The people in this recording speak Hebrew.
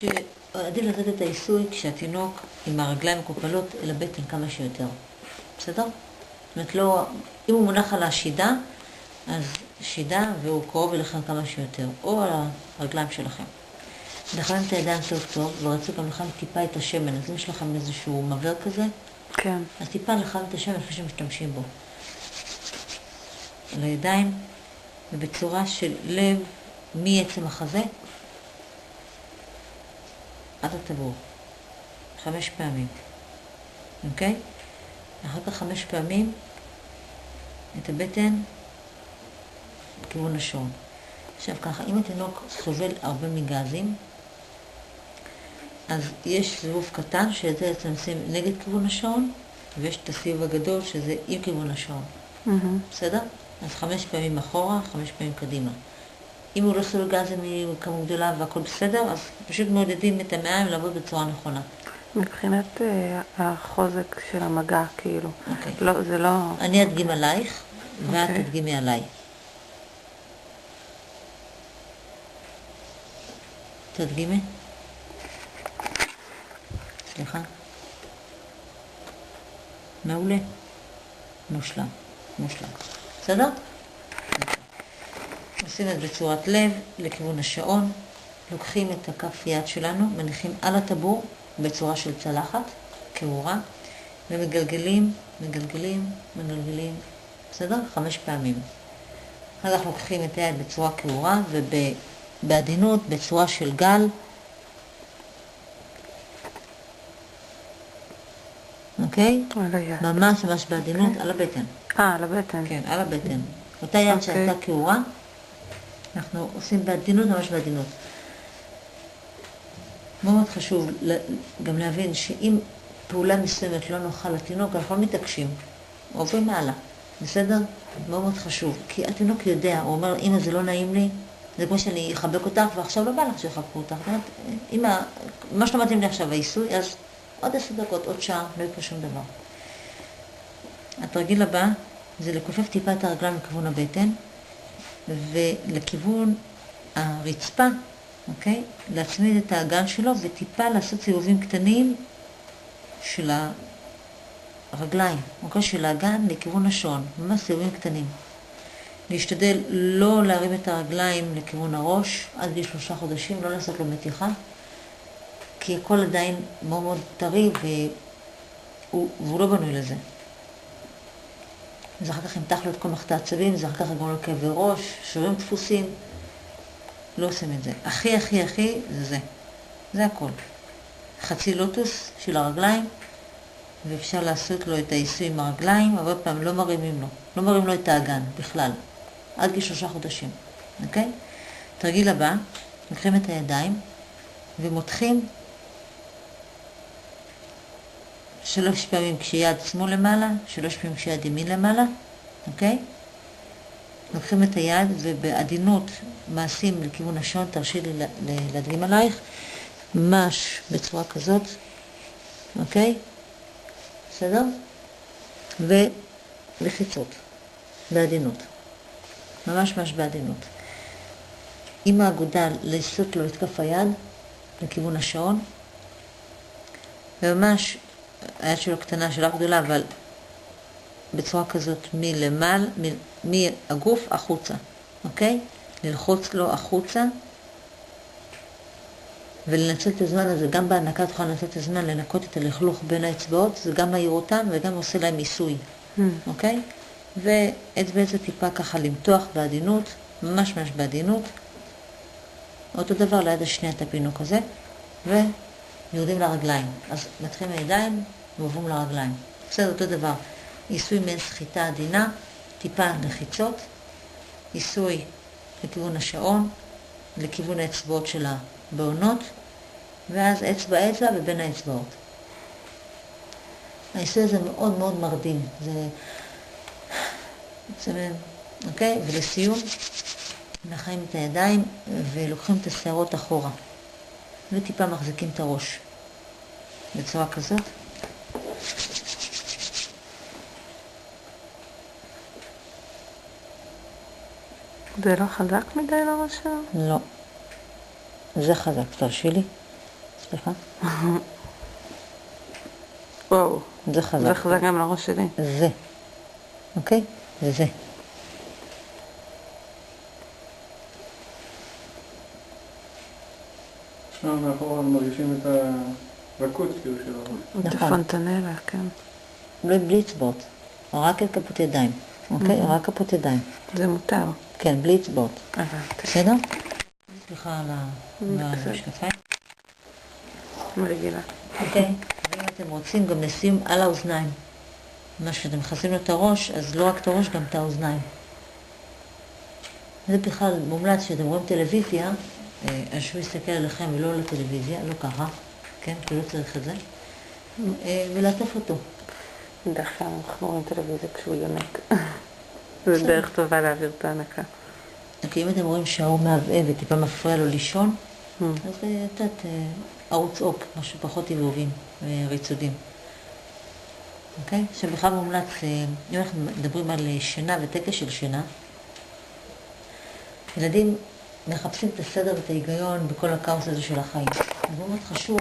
שעדיף לתת את העיסוי כשהתינוק עם הרגליים מקופלות אל הבטן כמה שיותר. בסדר? זאת אומרת, לא, אם הוא מונח על השידה, אז שידה והוא קרוב אליכם כמה שיותר, או על הרגליים שלכם. לכם את הידיים טוב טוב, ורצו גם לכם טיפה את השמן, אז אם יש לכם איזשהו מעבר כזה, כן. אז טיפה לכם את השמן לפני שמשתמשים בו. על הידיים, ובצורה של לב מעצם החזה, עד הטבור. 5 פעמים. אוקיי? אחר כך 5 פעמים את הבטן בכיוון השעון. עכשיו ככה, אם התינוק סובל הרבה מגזים, אז יש סיבוב קטן שזה בעצם נשים נגד כיוון השעון, ויש את הסיבוב הגדול שזה עם כיוון השעון. בסדר? אז 5 פעמים אחורה, 5 פעמים קדימה. אם הוא לא סובל גזים מכמות גדולה והכל בסדר, אז פשוט מעודדים את המעיים לעבוד בצורה נכונה. מבחינת החוזק של המגע, כאילו. אוקיי. לא, זה לא... אני אדגים עלייך, ואת תדגימי עליי. תדגימי. סליחה. מעולה. מושלם. מושלם. בסדר? עושים את בצורת לב לכיוון השעון. לוקחים את הכף יד שלנו, מניחים על הטבור בצורה של צלחת, כאורה, ומגלגלים, מגלגלים, מגלגלים. בסדר? 5 פעמים. אז אנחנו לוקחים את היד בצורה כאורה, ובעדינות, בצורה של גל. אוקיי? על היד. ממש ממש בעדינות, על הבטן. על הבטן. כן, על הבטן. אותה יד שהייתה כאורה, אנחנו עושים בעדינות, ממש בעדינות. מאוד חשוב גם להבין שאם פעולה מסוימת לא נוחה לתינוק, אנחנו לא מתעקשים, עוברים מעלה. בסדר? מאוד מאוד חשוב. כי התינוק יודע, הוא אומר, אמא זה לא נעים לי, זה כמו שאני אחבק אותך, ועכשיו לא בא לך שיחבקו אותך. זאת אומרת, אמא, מה שלא מתאים לי עכשיו העיסוי, אז עוד 10 דקות, עוד שעה, לא יקרה שום דבר. התרגיל הבא זה לכופף טיפה את הרגליים לכיוון הבטן, ולכיוון הרצפה, אוקיי? להצמיד את האגן שלו, וטיפה לעשות סיבובים קטנים של הרגליים, אוקיי? של האגן לכיוון השעון, ממש סיבובים קטנים. להשתדל לא להרים את הרגליים לכיוון הראש, עד גיל 3 חודשים, לא לעשות לו מתיחה, כי הכל עדיין מאוד מאוד טרי, והוא לא בנוי לזה. אז אחר כך ימתח לו את כל מערכת העצבים, זה אחר כך יגרום לו כאבי ראש, שרירים דפוסים, לא עושים את זה. הכי הכי הכי זה זה. זה הכל. חצי לוטוס של הרגליים, ואפשר לעשות לו את העיסוי עם הרגליים, אבל פעם לא מרימים לו. לא מרימים לו את האגן בכלל. עד גיל 3 חודשים. אוקיי? תרגיל הבא, לוקחים את הידיים ומותחים 3 פעמים כשיד שמאל למעלה, 3 פעמים כשיד ימין למעלה, אוקיי? לוקחים את היד ובעדינות מעשים לכיוון השעון, תרשי לי להדגים עלייך, ממש בצורה כזאת, אוקיי? בסדר? ולחיצות, בעדינות, ממש ממש בעדינות. עם האגודל לעשות לו את כף היד לכיוון השעון, וממש היד שלו קטנה, שלך גדולה, אבל בצורה כזאת מלמעלה, מהגוף החוצה, אוקיי? ללחוץ לו החוצה, ולנצל את הזמן הזה, גם בהנקה תוכל לנצל את הזמן, לנקות את הלכלוך בין האצבעות, זה גם מעיר אותם וגם עושה להם עיסוי, אוקיי? ואצבע זה טיפה ככה למתוח בעדינות, ממש ממש בעדינות, אותו דבר ליד השנייה את הפינוק הזה, ויורדים לרגליים. אז מתחילים הידיים, ועוברים לרגליים. בסדר, אותו דבר. עיסוי מעין סחיטה עדינה, טיפה לחיצות, עיסוי לכיוון השעון, לכיוון האצבעות של הבעונות, ואז אצבע ובין האצבעות. העיסוי הזה מאוד מאוד מרדים. זה אוקיי? ולסיום, נחיים את הידיים ולוקחים את השערות אחורה. וטיפה מחזיקים את הראש. בצורה כזאת. זה לא חזק מדי לראש שלו? לא. זה חזק, תרשי לי. סליחה. וואו. זה חזק. זה חזק גם לראש שלי. זה. אוקיי? זה. שם מאחורה מרגישים את הרכות כאילו של הראש. את הפונטנלה, כן. בלי אצבעות. רק את כפות ידיים. אוקיי? רק כפות ידיים. זה מותר. כן, בלי אצבעות. הבנתי. בסדר? סליחה על המשקפיים. רגילה. אוקיי? ואם אתם רוצים גם נשים על האוזניים. מה שאתם מכסים לו את הראש, אז לא רק את הראש, גם את האוזניים. זה בכלל מומלץ שאתם רואים טלוויזיה, אז שהוא יסתכל עליכם ולא על הטלוויזיה, לא ככה, כן? כי לא צריך את זה. ולעטוף אותו. דרך כלל אנחנו רואים טלוויזיה כשהוא יונק. זה דרך טובה להעביר את ההנקה. כי אם אתם רואים שההוא מהבהה וטיפה מפריע לו לישון, אז לתת ערוץ אופ, משהו פחות עיבובים וריצודים. אוקיי? שבכלל מומלץ, אם אנחנו מדברים על שינה וטקס של שינה, ילדים מחפשים את הסדר ואת ההיגיון בכל הכאוס הזה של החיים. זה מאוד חשוב